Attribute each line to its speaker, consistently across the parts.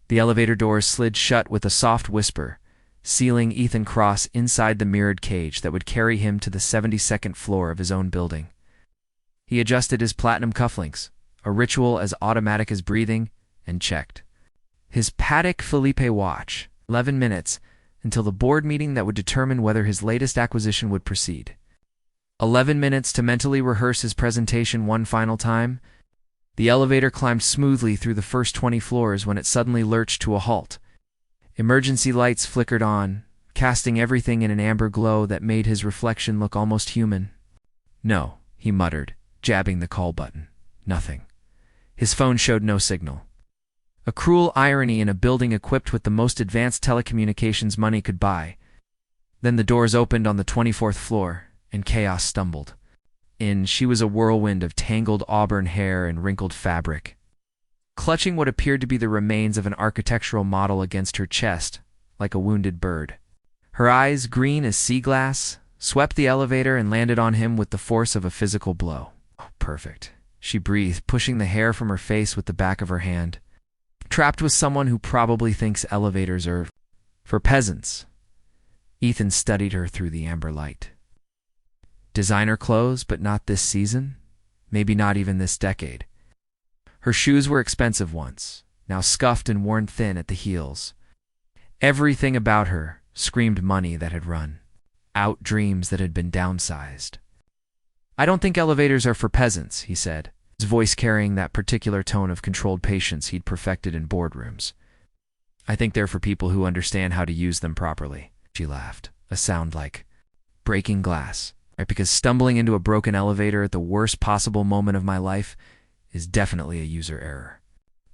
Speaker 1: The elevator doors slid shut with a soft whisper, sealing Ethan Cross inside the mirrored cage that would carry him to the 72nd floor of his own building. He adjusted his platinum cufflinks, a ritual as automatic as breathing, and checked his Patek Philippe watch. 11 minutes until the board meeting that would determine whether his latest acquisition would proceed. 11 minutes to mentally rehearse his presentation one final time. The elevator climbed smoothly through the first 20 floors when it suddenly lurched to a halt. Emergency lights flickered on, casting everything in an amber glow that made his reflection look almost human. "No," he muttered, jabbing the call button. "Nothing." His phone showed no signal. A cruel irony in a building equipped with the most advanced telecommunications money could buy. Then the doors opened on the 24th floor, and chaos stumbled. In, she was a whirlwind of tangled auburn hair and wrinkled fabric. Clutching what appeared to be the remains of an architectural model against her chest, like a wounded bird. Her eyes, green as sea glass, swept the elevator and landed on him with the force of a physical blow. "Oh, perfect," she breathed, pushing the hair from her face with the back of her hand. "Trapped with someone who probably thinks elevators are for peasants." Ethan studied her through the amber light. Designer clothes, but not this season? Maybe not even this decade. Her shoes were expensive once, now scuffed and worn thin at the heels. Everything about her screamed money that had run out, dreams that had been downsized. "I don't think elevators are for peasants," he said, his voice carrying that particular tone of controlled patience he'd perfected in boardrooms. "I think they're for people who understand how to use them properly." She laughed, a sound like breaking glass. Right, because stumbling into a broken elevator at the worst possible moment of my life is definitely a user error.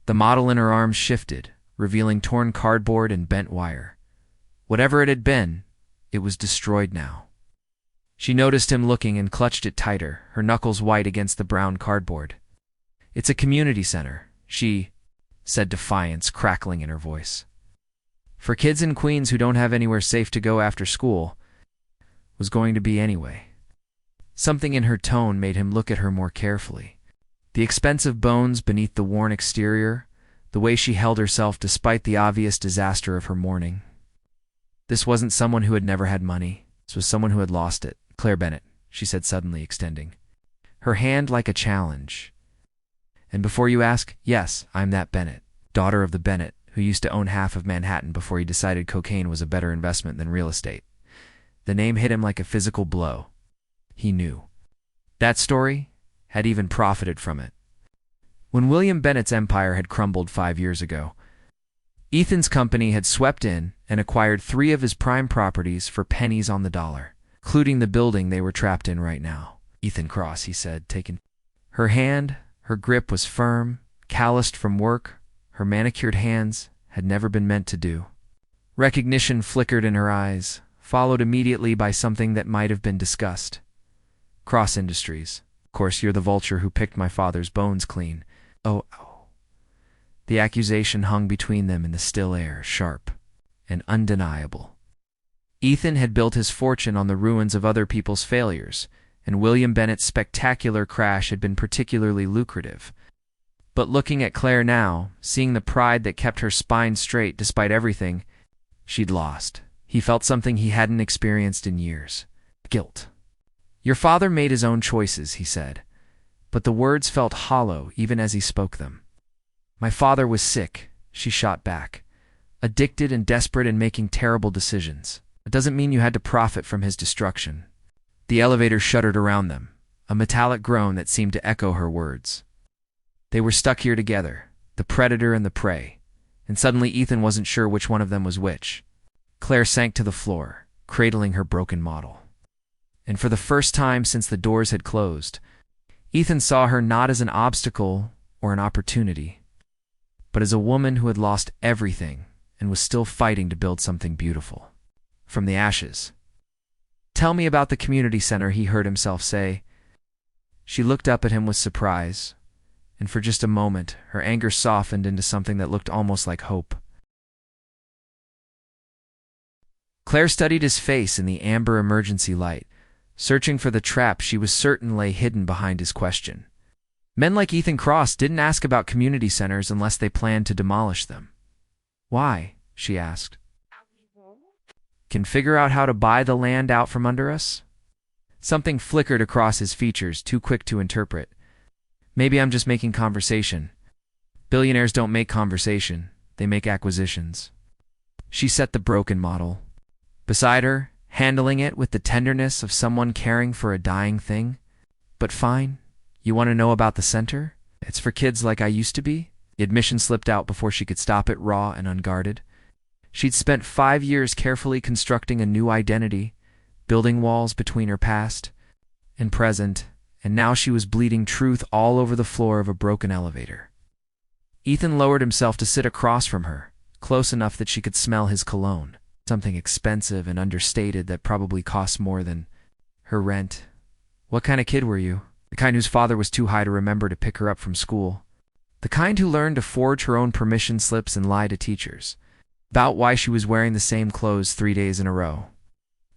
Speaker 1: The model in her arms shifted, revealing torn cardboard and bent wire. Whatever it had been, it was destroyed now. She noticed him looking and clutched it tighter, her knuckles white against the brown cardboard. "It's a community center," she said, defiance crackling in her voice. "For kids in Queens who don't have anywhere safe to go after school." Was going to be anyway. Something in her tone made him look at her more carefully. The expensive bones beneath the worn exterior, the way she held herself despite the obvious disaster of her mourning. This wasn't someone who had never had money. This was someone who had lost it. "Clare Bennett," she said, suddenly extending her hand like a challenge. "And before you ask, yes, I'm that Bennett, daughter of the Bennett who used to own half of Manhattan before he decided cocaine was a better investment than real estate." The name hit him like a physical blow. He knew. That story had even profited from it. When William Bennett's empire had crumbled 5 years ago, Ethan's company had swept in and acquired 3 of his prime properties for pennies on the dollar, including the building they were trapped in right now. "Ethan Cross," he said, taking her hand. Her grip was firm, calloused from work. Her manicured hands had never been meant to do. Recognition flickered in her eyes, followed immediately by something that might have been disgust. "Cross Industries. Of course, you're the vulture who picked my father's bones clean." Oh. The accusation hung between them in the still air, sharp and undeniable. Ethan had built his fortune on the ruins of other people's failures, and William Bennett's spectacular crash had been particularly lucrative. But looking at Claire now, seeing the pride that kept her spine straight despite everything, she'd lost. He felt something he hadn't experienced in years. Guilt. "Your father made his own choices," he said, but the words felt hollow even as he spoke them. "My father was sick," she shot back, "addicted and desperate and making terrible decisions. It doesn't mean you had to profit from his destruction." The elevator shuddered around them, a metallic groan that seemed to echo her words. They were stuck here together, the predator and the prey, and suddenly Ethan wasn't sure which one of them was which. Claire sank to the floor, cradling her broken model. And for the first time since the doors had closed, Ethan saw her not as an obstacle or an opportunity, but as a woman who had lost everything and was still fighting to build something beautiful. From the ashes. "Tell me about the community center," he heard himself say. She looked up at him with surprise, and for just a moment, her anger softened into something that looked almost like hope. Claire studied his face in the amber emergency light, searching for the trap she was certain lay hidden behind his question. Men like Ethan Cross didn't ask about community centers unless they planned to demolish them. Why? She asked. Can figure out how to buy the land out from under us? Something flickered across his features, too quick to interpret. Maybe I'm just making conversation. Billionaires don't make conversation, they make acquisitions. She set the broken model. Beside her, handling it with the tenderness of someone caring for a dying thing. But fine, you want to know about the center? It's for kids like I used to be? The admission slipped out before she could stop it, raw and unguarded. She'd spent 5 years carefully constructing a new identity, building walls between her past and present, and now she was bleeding truth all over the floor of a broken elevator. Ethan lowered himself to sit across from her, close enough that she could smell his cologne, something expensive and understated that probably cost more than her rent. What kind of kid were you? The kind whose father was too high to remember to pick her up from school. The kind who learned to forge her own permission slips and lie to teachers about why she was wearing the same clothes 3 days in a row.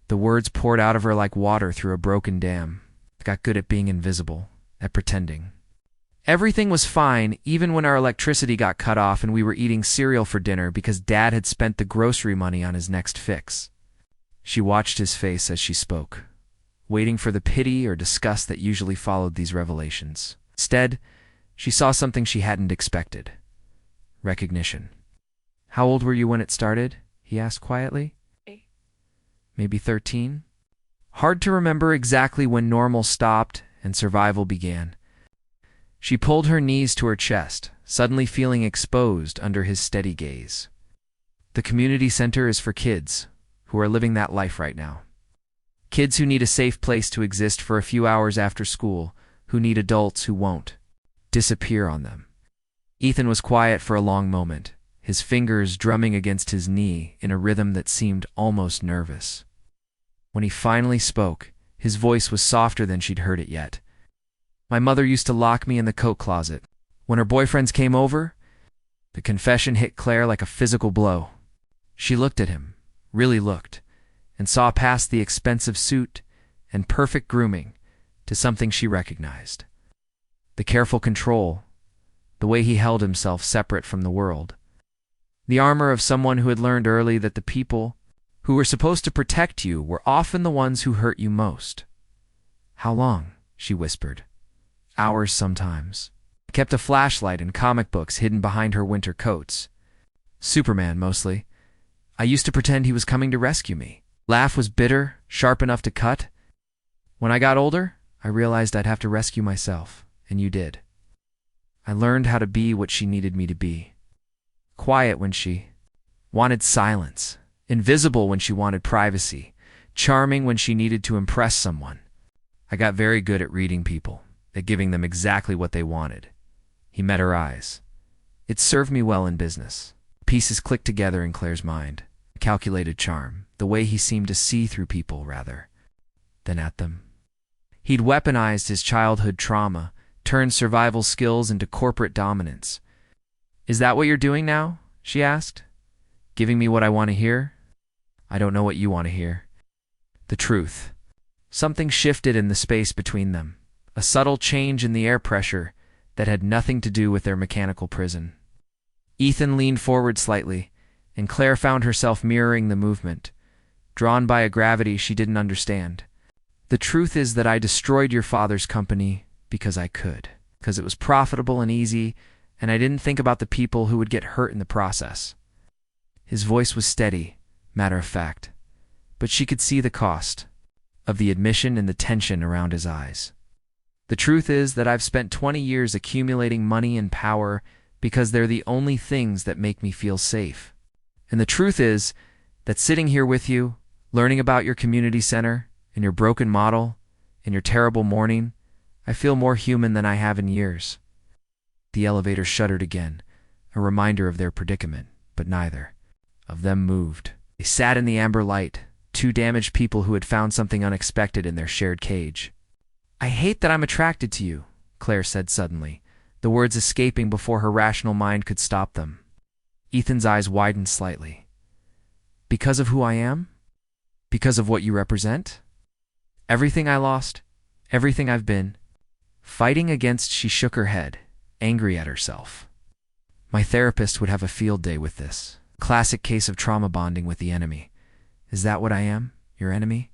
Speaker 1: The words poured out of her like water through a broken dam. Got good at being invisible, at pretending. Everything was fine, even when our electricity got cut off and we were eating cereal for dinner because Dad had spent the grocery money on his next fix. She watched his face as she spoke, waiting for the pity or disgust that usually followed these revelations. Instead, she saw something she hadn't expected. Recognition. How old were you when it started? He asked quietly. Maybe 13? Hard to remember exactly when normal stopped and survival began. She pulled her knees to her chest, suddenly feeling exposed under his steady gaze. The community center is for kids who are living that life right now. Kids who need a safe place to exist for a few hours after school, who need adults who won't disappear on them. Ethan was quiet for a long moment, his fingers drumming against his knee in a rhythm that seemed almost nervous. When he finally spoke, his voice was softer than she'd heard it yet. My mother used to lock me in the coat closet. When her boyfriends came over, the confession hit Claire like a physical blow. She looked at him, really looked, and saw past the expensive suit and perfect grooming to something she recognized. The careful control, the way he held himself separate from the world. The armor of someone who had learned early that the people who were supposed to protect you were often the ones who hurt you most. How long? She whispered. Hours sometimes. Kept a flashlight and comic books hidden behind her winter coats. Superman, mostly. I used to pretend he was coming to rescue me. Laugh was bitter, sharp enough to cut. When I got older, I realized I'd have to rescue myself, and you did. I learned how to be what she needed me to be. Quiet when she wanted silence. Invisible when she wanted privacy. Charming when she needed to impress someone. I got very good at reading people, at giving them exactly what they wanted. He met her eyes. It served me well in business. Pieces clicked together in Claire's mind. Calculated charm, the way he seemed to see through people rather than at them. He'd weaponized his childhood trauma, turned survival skills into corporate dominance. Is that what you're doing now? She asked. Giving me what I want to hear? I don't know what you want to hear. The truth. Something shifted in the space between them. A subtle change in the air pressure that had nothing to do with their mechanical prison. Ethan leaned forward slightly, and Claire found herself mirroring the movement, drawn by a gravity she didn't understand. The truth is that I destroyed your father's company because I could, because it was profitable and easy, and I didn't think about the people who would get hurt in the process. His voice was steady, matter of fact, but she could see the cost of the admission and the tension around his eyes. The truth is that I've spent 20 years accumulating money and power because they're the only things that make me feel safe. And the truth is that sitting here with you, learning about your community center, and your broken model, and your terrible morning, I feel more human than I have in years. The elevator shuddered again, a reminder of their predicament, but neither of them moved. They sat in the amber light, two damaged people who had found something unexpected in their shared cage. I hate that I'm attracted to you, Claire said suddenly, the words escaping before her rational mind could stop them. Ethan's eyes widened slightly. Because of who I am? Because of what you represent? Everything I lost, everything I've been fighting against. She shook her head, angry at herself. My therapist would have a field day with this. Classic case of trauma bonding with the enemy. Is that what I am? Your enemy?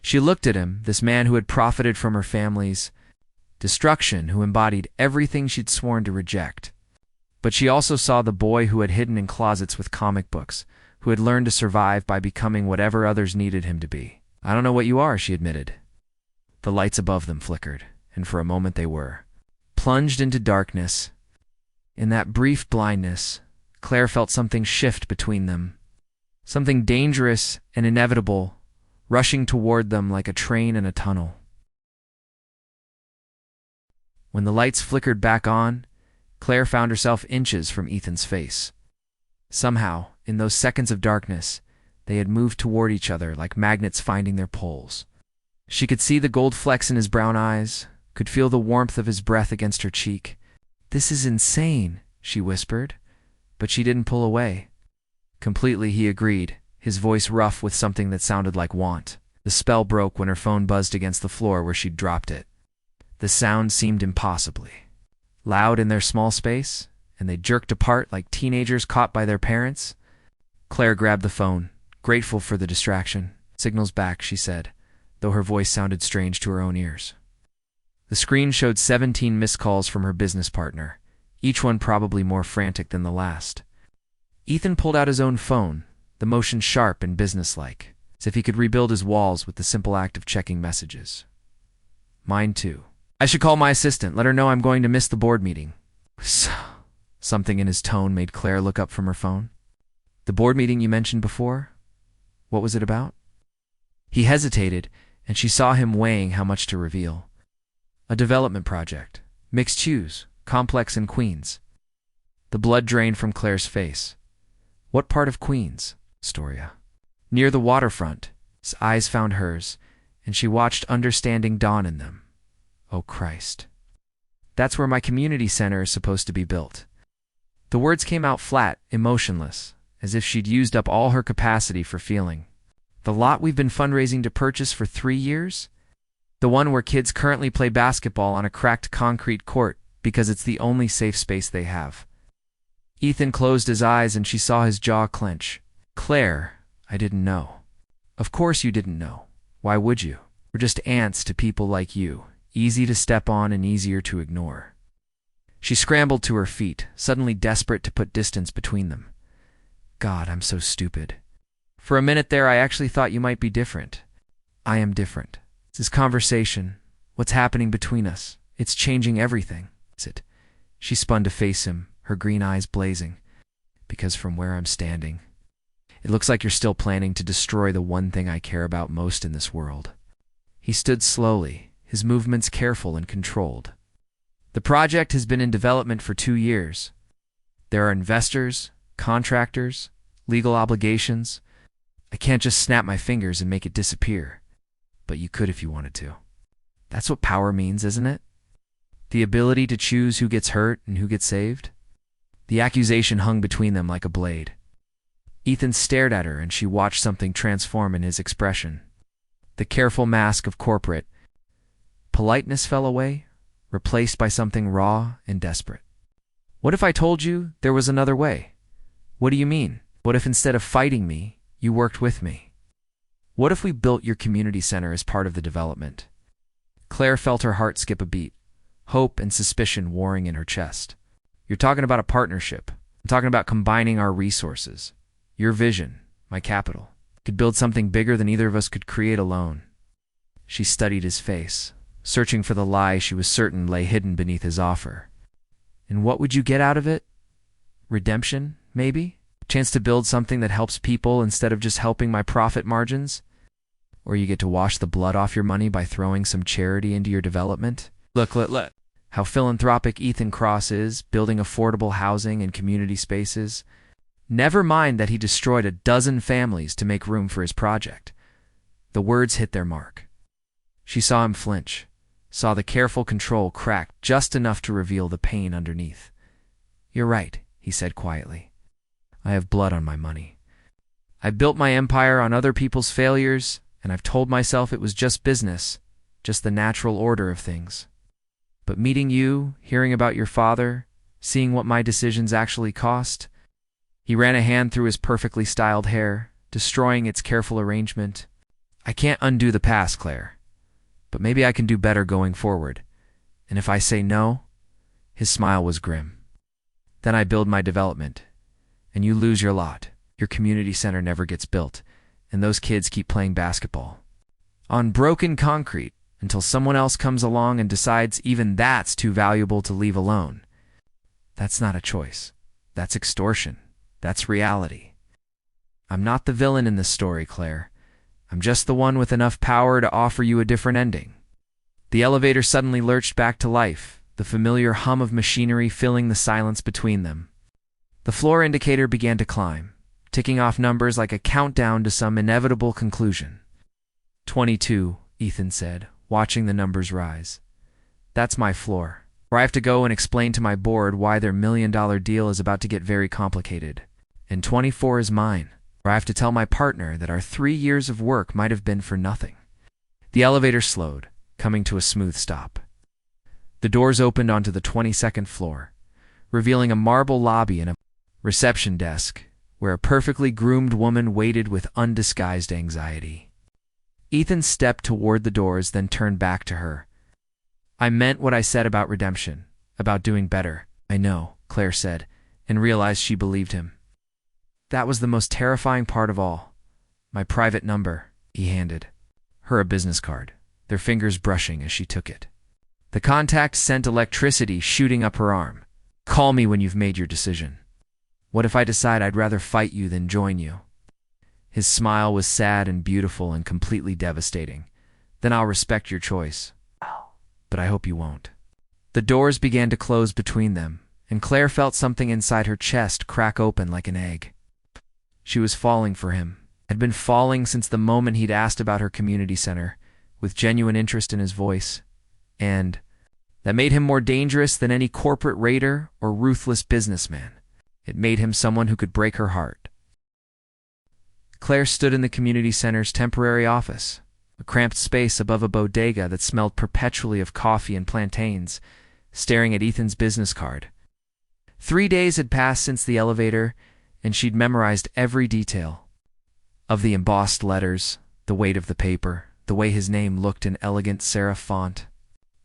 Speaker 1: She looked at him, this man who had profited from her family's destruction, who embodied everything she'd sworn to reject. But she also saw the boy who had hidden in closets with comic books, who had learned to survive by becoming whatever others needed him to be. I don't know what you are, she admitted. The lights above them flickered, and for a moment they were plunged into darkness. In that brief blindness, Claire felt something shift between them, something dangerous and inevitable, rushing toward them like a train in a tunnel. When the lights flickered back on, Claire found herself inches from Ethan's face. Somehow, in those seconds of darkness, they had moved toward each other like magnets finding their poles. She could see the gold flecks in his brown eyes, could feel the warmth of his breath against her cheek. "This is insane," she whispered, but she didn't pull away. Completely, he agreed, his voice rough with something that sounded like want. The spell broke when her phone buzzed against the floor where she'd dropped it. The sound seemed impossibly loud in their small space, and they jerked apart like teenagers caught by their parents. Claire grabbed the phone, grateful for the distraction. "Signal's back," she said, though her voice sounded strange to her own ears. The screen showed 17 missed calls from her business partner, each one probably more frantic than the last. Ethan pulled out his own phone, the motion sharp and businesslike, as if he could rebuild his walls with the simple act of checking messages. "Mine too. I should call my assistant, let her know I'm going to miss the board meeting." Something in his tone made Claire look up from her phone. "The board meeting you mentioned before? What was it about?" He hesitated, and she saw him weighing how much to reveal. "A development project. Mixed use, complex in Queens." The blood drained from Claire's face. "What part of Queens?" "Astoria." "Near the waterfront." His eyes found hers, and she watched understanding dawn in them. "Oh, Christ. That's where my community center is supposed to be built." The words came out flat, emotionless, as if she'd used up all her capacity for feeling. "The lot we've been fundraising to purchase for 3 years? The one where kids currently play basketball on a cracked concrete court because it's the only safe space they have." Ethan closed his eyes and she saw his jaw clench. "Claire, I didn't know." "Of course you didn't know. Why would you? We're just ants to people like you, easy to step on and easier to ignore." She scrambled to her feet, suddenly desperate to put distance between them. "God, I'm so stupid. For a minute there I actually thought you might be different." "I am different. This conversation, what's happening between us, it's changing everything." "Is it?" She spun to face him, her green eyes blazing. "Because from where I'm standing, it looks like you're still planning to destroy the one thing I care about most in this world." He stood slowly, his movements careful and controlled. "The project has been in development for 2 years. There are investors, contractors, legal obligations. I can't just snap my fingers and make it disappear. But you could if you wanted to. That's what power means, isn't it? The ability to choose who gets hurt and who gets saved." The accusation hung between them like a blade. Ethan stared at her and she watched something transform in his expression. The careful mask of corporate politeness fell away, replaced by something raw and desperate. "What if I told you there was another way?" "What do you mean? What if instead of fighting me, you worked with me? What if we built your community center as part of the development?" Claire felt her heart skip a beat, hope and suspicion warring in her chest. "You're talking about a partnership. I'm talking about combining our resources. Your vision, my capital. Could build something bigger than either of us could create alone." She studied his face, searching for the lie she was certain lay hidden beneath his offer. "And what would you get out of it? Redemption, maybe? A chance to build something that helps people instead of just helping my profit margins? Or you get to wash the blood off your money by throwing some charity into your development? Look, how philanthropic Ethan Cross is, building affordable housing and community spaces. Never mind that he destroyed a dozen families to make room for his project." The words hit their mark. She saw him flinch, saw the careful control crack just enough to reveal the pain underneath. "You're right," he said quietly. "I have blood on my money. I've built my empire on other people's failures, and I've told myself it was just business, just the natural order of things. But meeting you, hearing about your father, seeing what my decisions actually cost, He ran a hand through his perfectly styled hair, destroying its careful arrangement. I can't undo the past, Claire. But maybe I can do better going forward. And if I say no, his smile was grim. Then I build my development, and you lose your lot. Your community center never gets built, and those kids keep playing basketball on broken concrete until someone else comes along and decides even that's too valuable to leave alone. That's not a choice. That's extortion. That's reality. I'm not the villain in this story, Claire. I'm just the one with enough power to offer you a different ending. The elevator suddenly lurched back to life, the familiar hum of machinery filling the silence between them. The floor indicator began to climb, ticking off numbers like a countdown to some inevitable conclusion. 22, Ethan said, watching the numbers rise. That's my floor, where I have to go and explain to my board why their $1 million deal is about to get very complicated. And 24 is mine, where I have to tell my partner that our 3 years of work might have been for nothing. The elevator slowed, coming to a smooth stop. The doors opened onto the 22nd floor, revealing a marble lobby and a reception desk, where a perfectly groomed woman waited with undisguised anxiety. Ethan stepped toward the doors, then turned back to her. I meant what I said about redemption, about doing better. I know, Claire said, and realized she believed him. That was the most terrifying part of all. My private number, he handed her a business card, their fingers brushing as she took it. The contact sent electricity shooting up her arm. Call me when you've made your decision. What if I decide I'd rather fight you than join you? His smile was sad and beautiful and completely devastating. Then I'll respect your choice. But I hope you won't. The doors began to close between them, and Claire felt something inside her chest crack open like an egg. She was falling for him, had been falling since the moment he'd asked about her community center, with genuine interest in his voice. And that made him more dangerous than any corporate raider or ruthless businessman. It made him someone who could break her heart. Claire stood in the community center's temporary office, a cramped space above a bodega that smelled perpetually of coffee and plantains, staring at Ethan's business card. 3 days had passed since the elevator, and she'd memorized every detail of the embossed letters, the weight of the paper, the way his name looked in elegant serif font.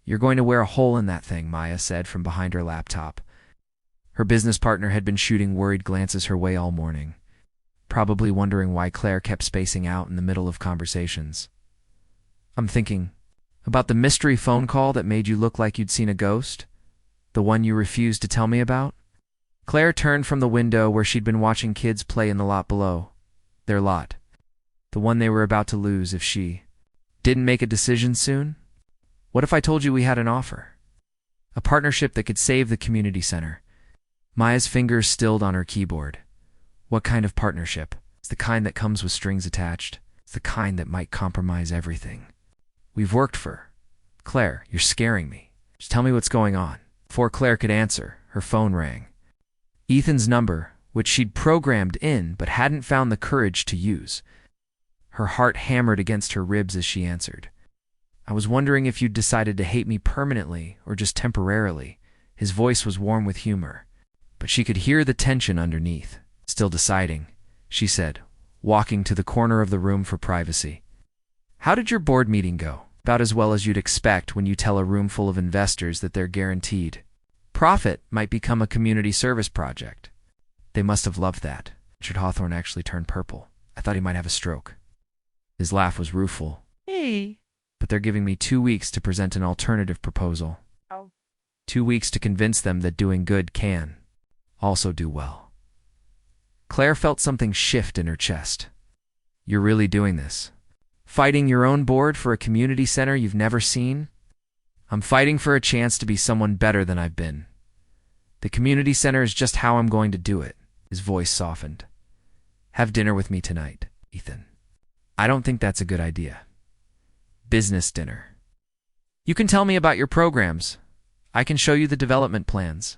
Speaker 1: You're going to wear a hole in that thing, Maya said from behind her laptop. Her business partner had been shooting worried glances her way all morning, probably wondering why Claire kept spacing out in the middle of conversations. I'm thinking about the mystery phone call that made you look like you'd seen a ghost, the one you refused to tell me about. Claire turned from the window where she'd been watching kids play in the lot below. Their lot. The one they were about to lose if she didn't make a decision soon. What if I told you we had an offer? A partnership that could save the community center. Maya's fingers stilled on her keyboard. What kind of partnership? It's the kind that comes with strings attached. It's the kind that might compromise everything we've worked for. Claire, you're scaring me. Just tell me what's going on. Before Claire could answer, her phone rang. Ethan's number, which she'd programmed in but hadn't found the courage to use. Her heart hammered against her ribs as she answered. I was wondering if you'd decided to hate me permanently or just temporarily. His voice was warm with humor, but she could hear the tension underneath. Still deciding, she said, walking to the corner of the room for privacy. How did your board meeting go? About as well as you'd expect when you tell a room full of investors that they're guaranteed profit might become a community service project. They must have loved that. Richard Hawthorne actually turned purple. I thought he might have a stroke. His laugh was rueful.
Speaker 2: Hey.
Speaker 1: But they're giving me 2 weeks to present an alternative proposal.
Speaker 2: Oh.
Speaker 1: 2 weeks to convince them that doing good can also do well. Claire felt something shift in her chest. You're really doing this? Fighting your own board for a community center you've never seen? I'm fighting for a chance to be someone better than I've been. The community center is just how I'm going to do it. His voice softened. Have dinner with me tonight, Ethan. I don't think that's a good idea. Business dinner. You can tell me about your programs. I can show you the development plans.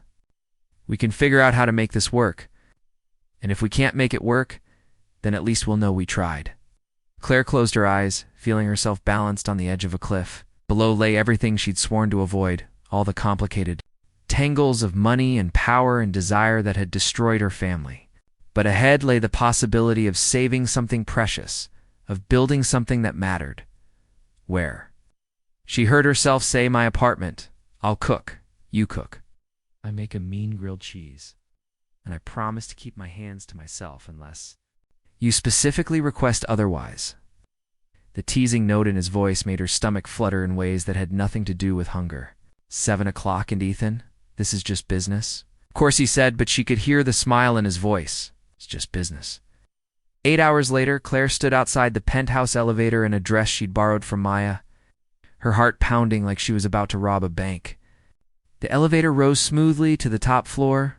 Speaker 1: We can figure out how to make this work. And if we can't make it work, then at least we'll know we tried. Claire closed her eyes, feeling herself balanced on the edge of a cliff. Below lay everything she'd sworn to avoid, all the complicated tangles of money and power and desire that had destroyed her family. But ahead lay the possibility of saving something precious, of building something that mattered. Where? She heard herself say, "My apartment. I'll cook. You cook. I make a mean grilled cheese. And I promise to keep my hands to myself unless you specifically request otherwise." The teasing note in his voice made her stomach flutter in ways that had nothing to do with hunger. 7 o'clock, and Ethan? This is just business? Of course he said, but she could hear the smile in his voice. It's just business. 8 hours later, Claire stood outside the penthouse elevator in a dress she'd borrowed from Maya, her heart pounding like she was about to rob a bank. The elevator rose smoothly to the top floor,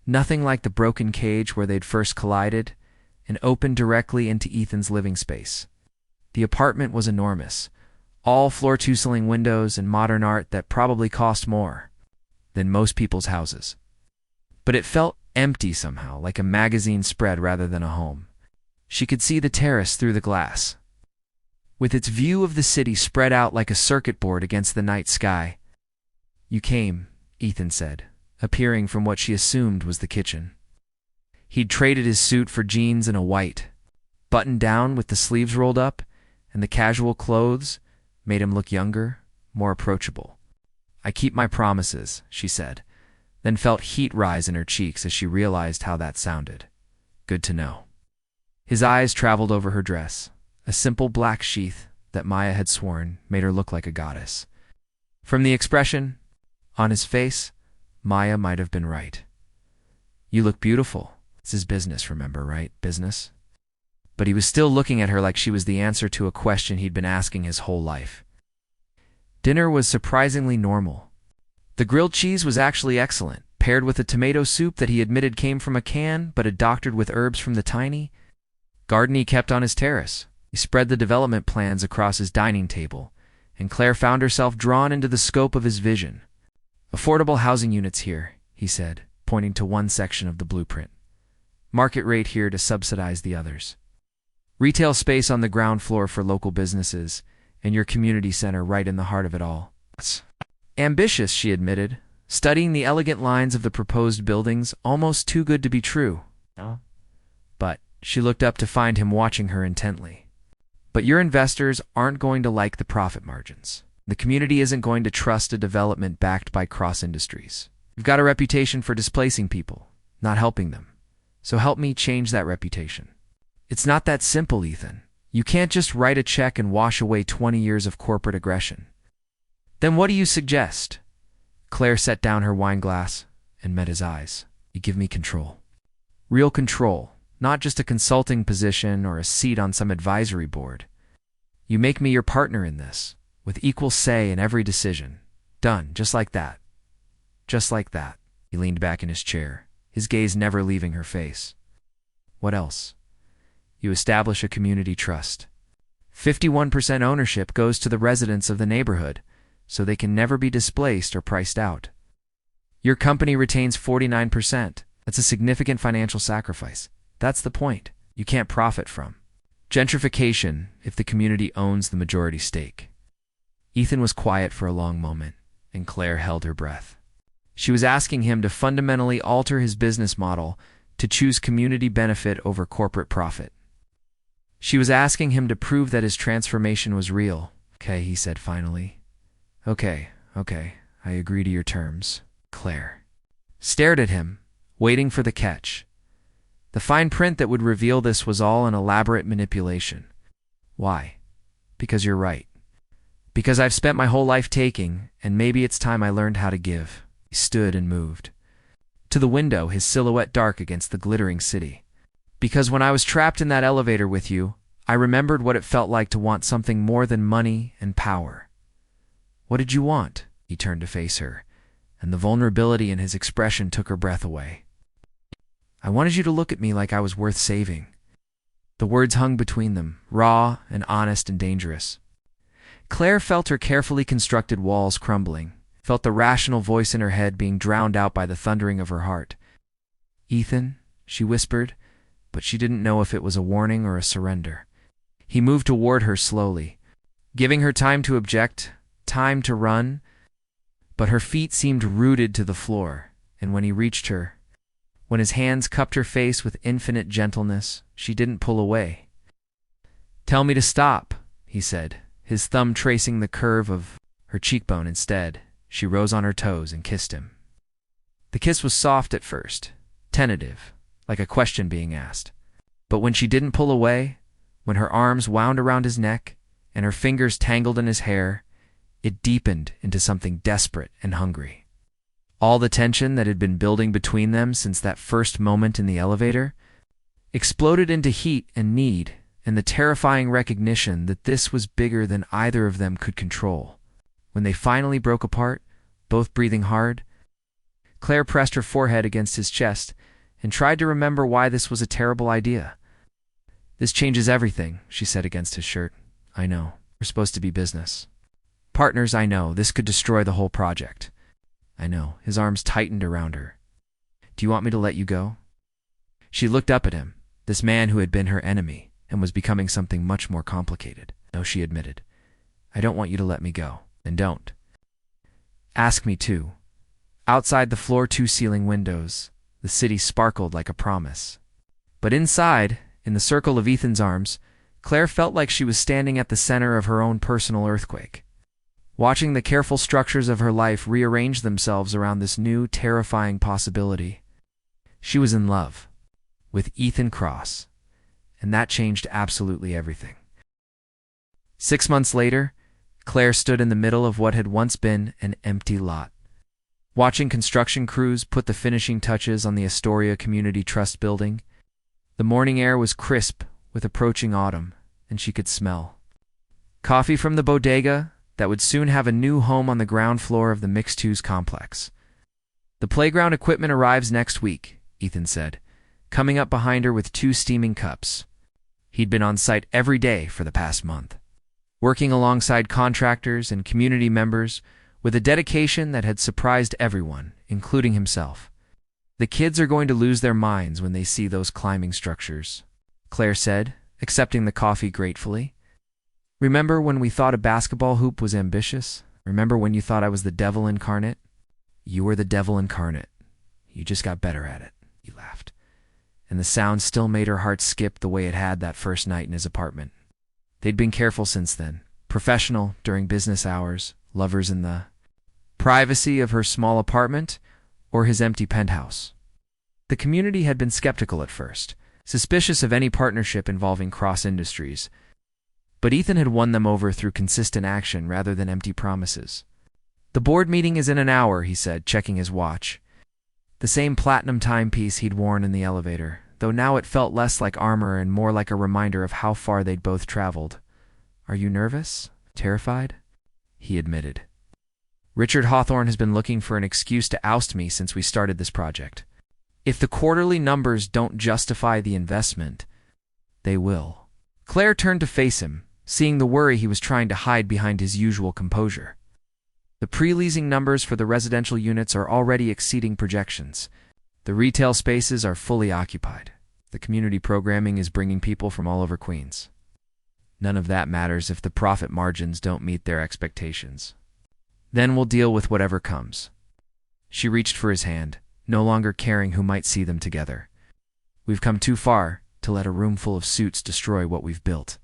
Speaker 1: nothing like the broken cage where they'd first collided, and opened directly into Ethan's living space. The apartment was enormous, all floor-to-ceiling windows and modern art that probably cost more than most people's houses. But it felt empty somehow, like a magazine spread rather than a home. She could see the terrace through the glass, with its view of the city spread out like a circuit board against the night sky. "You came," Ethan said, appearing from what she assumed was the kitchen. He'd traded his suit for jeans and a white button-down with the sleeves rolled up, and the casual clothes made him look younger, more approachable. "I keep my promises," she said, then felt heat rise in her cheeks as she realized how that sounded. Good to know. His eyes traveled over her dress, a simple black sheath that Maya had sworn made her look like a goddess. From the expression on his face, Maya might have been right. "You look beautiful. This is business, remember, right? Business?" But he was still looking at her like she was the answer to a question he'd been asking his whole life. Dinner was surprisingly normal. The grilled cheese was actually excellent, paired with a tomato soup that he admitted came from a can but had doctored with herbs from the tiny garden he kept on his terrace. He spread the development plans across his dining table, and Claire found herself drawn into the scope of his vision. "Affordable housing units here," he said, pointing to one section of the blueprint. "Market rate here to subsidize the others. Retail space on the ground floor for local businesses, and your community center right in the heart of it all." "Ambitious," she admitted, studying the elegant lines of the proposed buildings, almost too good to be true. But she looked up to find him watching her intently. "But your investors aren't going to like the profit margins. The community isn't going to trust a development backed by cross industries. You've got a reputation for displacing people, not helping them. So help me change that reputation." "It's not that simple, Ethan. You can't just write a check and wash away 20 years of corporate aggression." "Then what do you suggest?" Claire set down her wine glass and met his eyes. "You give me control. Real control, not just a consulting position or a seat on some advisory board. You make me your partner in this, with equal say in every decision. Done, just like that. Just like that." He leaned back in his chair, his gaze never leaving her face. "What else?" "You establish a community trust. 51% ownership goes to the residents of the neighborhood, so they can never be displaced or priced out. Your company retains 49%. That's a significant financial sacrifice. That's the point. You can't profit from gentrification if the community owns the majority stake." Ethan was quiet for a long moment, and Claire held her breath. She was asking him to fundamentally alter his business model to choose community benefit over corporate profit. She was asking him to prove that his transformation was real. "Okay," he said finally. Okay, I agree to your terms." Claire stared at him, waiting for the catch. The fine print that would reveal this was all an elaborate manipulation. "Why?" "Because you're right. Because I've spent my whole life taking, and maybe it's time I learned how to give." He stood and moved to the window, his silhouette dark against the glittering city. "Because when I was trapped in that elevator with you, I remembered what it felt like to want something more than money and power." "What did you want?" He turned to face her, and the vulnerability in his expression took her breath away. "I wanted you to look at me like I was worth saving." The words hung between them, raw and honest and dangerous. Claire felt her carefully constructed walls crumbling, felt the rational voice in her head being drowned out by the thundering of her heart. "Ethan," she whispered, but she didn't know if it was a warning or a surrender. He moved toward her slowly, giving her time to object, time to run, but her feet seemed rooted to the floor, and when he reached her, When his hands cupped her face with infinite gentleness, she didn't pull away. "Tell me to stop," he said, his thumb tracing the curve of her cheekbone. Instead, she rose on her toes and kissed him. The kiss was soft at first, tentative, like a question being asked. But when she didn't pull away, when her arms wound around his neck and her fingers tangled in his hair, it deepened into something desperate and hungry. All the tension that had been building between them since that first moment in the elevator exploded into heat and need, and the terrifying recognition that this was bigger than either of them could control. When they finally broke apart, both breathing hard, Claire pressed her forehead against his chest and tried to remember why this was a terrible idea. "This changes everything," she said against his shirt. "I know. We're supposed to be business partners. I know. This could destroy the whole project. I know." His arms tightened around her. "Do you want me to let you go?" She looked up at him, this man who had been her enemy and was becoming something much more complicated. "No," she admitted. "I don't want you to let me go." "Then don't ask me to." Outside the floor-to-ceiling windows, the city sparkled like a promise. But inside, in the circle of Ethan's arms, Claire felt like she was standing at the center of her own personal earthquake, watching the careful structures of her life rearrange themselves around this new, terrifying possibility. She was in love with Ethan Cross, and that changed absolutely everything. 6 months later, Claire stood in the middle of what had once been an empty lot, watching construction crews put the finishing touches on the Astoria Community Trust building. The morning air was crisp with approaching autumn, and she could smell coffee from the bodega that would soon have a new home on the ground floor of the mixed-use complex. "The playground equipment arrives next week," Ethan said, coming up behind her with 2 steaming cups. He'd been on site every day for the past month, working alongside contractors and community members with a dedication that had surprised everyone, including himself. "The kids are going to lose their minds when they see those climbing structures," Claire said, accepting the coffee gratefully. "Remember when we thought a basketball hoop was ambitious? Remember when you thought I was the devil incarnate? You were the devil incarnate. You just got better at it," he laughed. And the sound still made her heart skip the way it had that first night in his apartment. They'd been careful since then, professional during business hours, lovers in the privacy of her small apartment or his empty penthouse. The community had been skeptical at first, suspicious of any partnership involving Cross Industries, but Ethan had won them over through consistent action rather than empty promises. "The board meeting is in an hour," he said, checking his watch. The same platinum timepiece he'd worn in the elevator, though now it felt less like armor and more like a reminder of how far they'd both traveled. "Are you nervous? Terrified?" he admitted. "Richard Hawthorne has been looking for an excuse to oust me since we started this project. If the quarterly numbers don't justify the investment, they will." Claire turned to face him, seeing the worry he was trying to hide behind his usual composure. "The pre-leasing numbers for the residential units are already exceeding projections. The retail spaces are fully occupied. The community programming is bringing people from all over Queens. None of that matters if the profit margins don't meet their expectations. Then we'll deal with whatever comes." She reached for his hand, no longer caring who might see them together. "We've come too far to let a room full of suits destroy what we've built."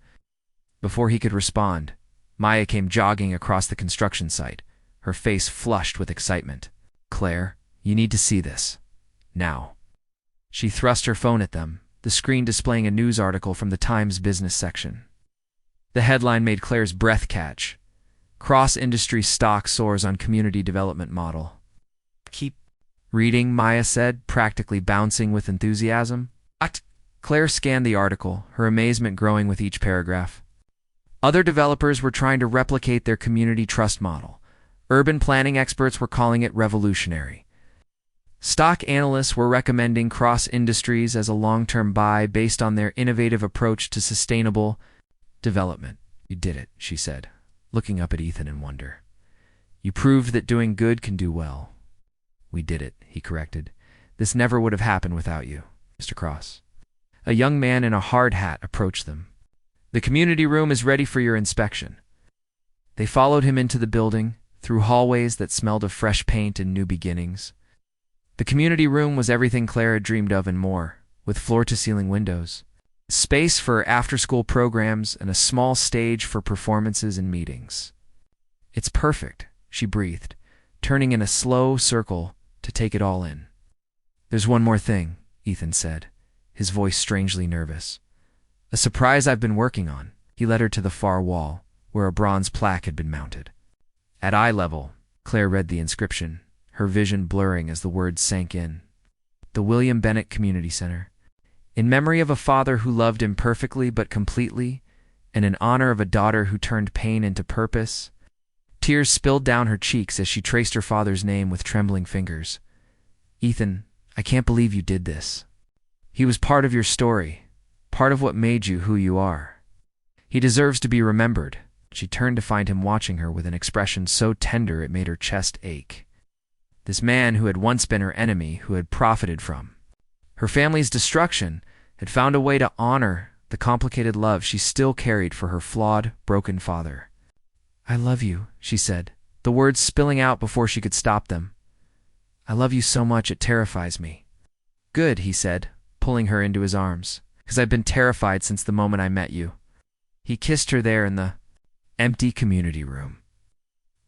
Speaker 1: Before he could respond, Maya came jogging across the construction site, her face flushed with excitement. "Claire, you need to see this. Now." She thrust her phone at them, the screen displaying a news article from the Times business section. The headline made Claire's breath catch. "Cross Industries stock soars on community development model." "Keep reading," Maya said, practically bouncing with enthusiasm. Claire scanned the article, her amazement growing with each paragraph. Other developers were trying to replicate their community trust model. Urban planning experts were calling it revolutionary. Stock analysts were recommending Cross Industries as a long-term buy based on their innovative approach to sustainable development. "You did it," she said, looking up at Ethan in wonder. "You proved that doing good can do well." "We did it," he corrected. "This never would have happened without you, Mr. Cross." A young man in a hard hat approached them. "The community room is ready for your inspection." They followed him into the building, through hallways that smelled of fresh paint and new beginnings. The The community room was everything Claire had dreamed of and more, with floor-to-ceiling windows, space for after-school programs, and a small stage for performances and meetings. "It's perfect," she breathed, turning in a slow circle to take it all in. "There's one more thing," Ethan said, his voice strangely nervous. "A surprise I've been working on." He led her to the far wall, where a bronze plaque had been mounted. At eye level, Claire read the inscription, her vision blurring as the words sank in. "The William Bennett Community Center. In memory of a father who loved imperfectly but completely, and in honor of a daughter who turned pain into purpose." Tears spilled down her cheeks as she traced her father's name with trembling fingers. "Ethan, I can't believe you did this. He was part of your story, part of what made you who you are. He deserves to be remembered." She turned to find him watching her with an expression so tender it made her chest ache. This man who had once been her enemy, who had profited from her family's destruction, had found a way to honor the complicated love she still carried for her flawed, broken father. "I love you," she said, the words spilling out before she could stop them. "I love you so much it terrifies me." "Good," he said, pulling her into his arms, "because I've been terrified since the moment I met you." He kissed her there in the empty community room,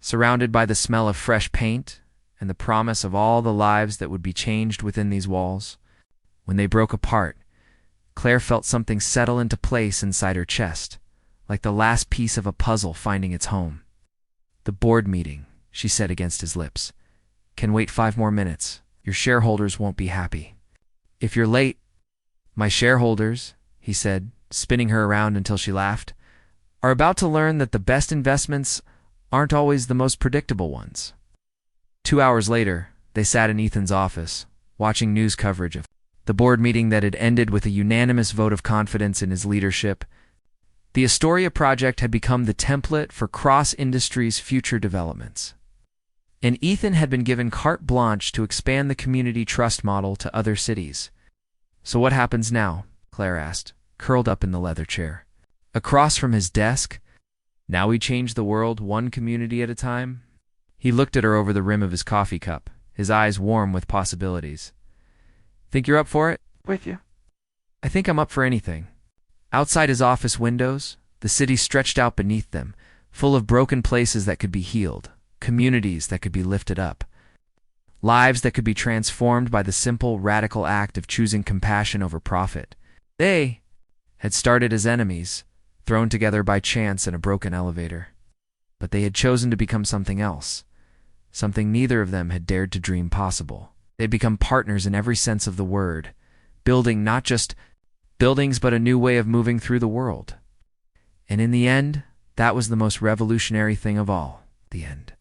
Speaker 1: surrounded by the smell of fresh paint and the promise of all the lives that would be changed within these walls. When they broke apart, Claire felt something settle into place inside her chest, like the last piece of a puzzle finding its home. "The board meeting," she said against his lips, "can wait 5 more minutes. Your shareholders won't be happy if you're late." "My shareholders," he said, spinning her around until she laughed, "are about to learn that the best investments aren't always the most predictable ones." 2 hours later, they sat in Ethan's office, watching news coverage of the board meeting that had ended with a unanimous vote of confidence in his leadership. The Astoria project had become the template for cross-industries' future developments. And Ethan had been given carte blanche to expand the community trust model to other cities. "So what happens now?" Claire asked, curled up in the leather chair. Across from his desk, "Now we change the world one community at a time." He looked at her over the rim of his coffee cup, his eyes warm with possibilities. "Think you're up for it?"
Speaker 2: With you.
Speaker 1: "I think I'm up for anything." Outside his office windows, the city stretched out beneath them, full of broken places that could be healed, communities that could be lifted up, lives that could be transformed by the simple, radical act of choosing compassion over profit. They had started as enemies, thrown together by chance in a broken elevator. But they had chosen to become something else, something neither of them had dared to dream possible. They'd become partners in every sense of the word, building not just buildings but a new way of moving through the world. And in the end, that was the most revolutionary thing of all, the end.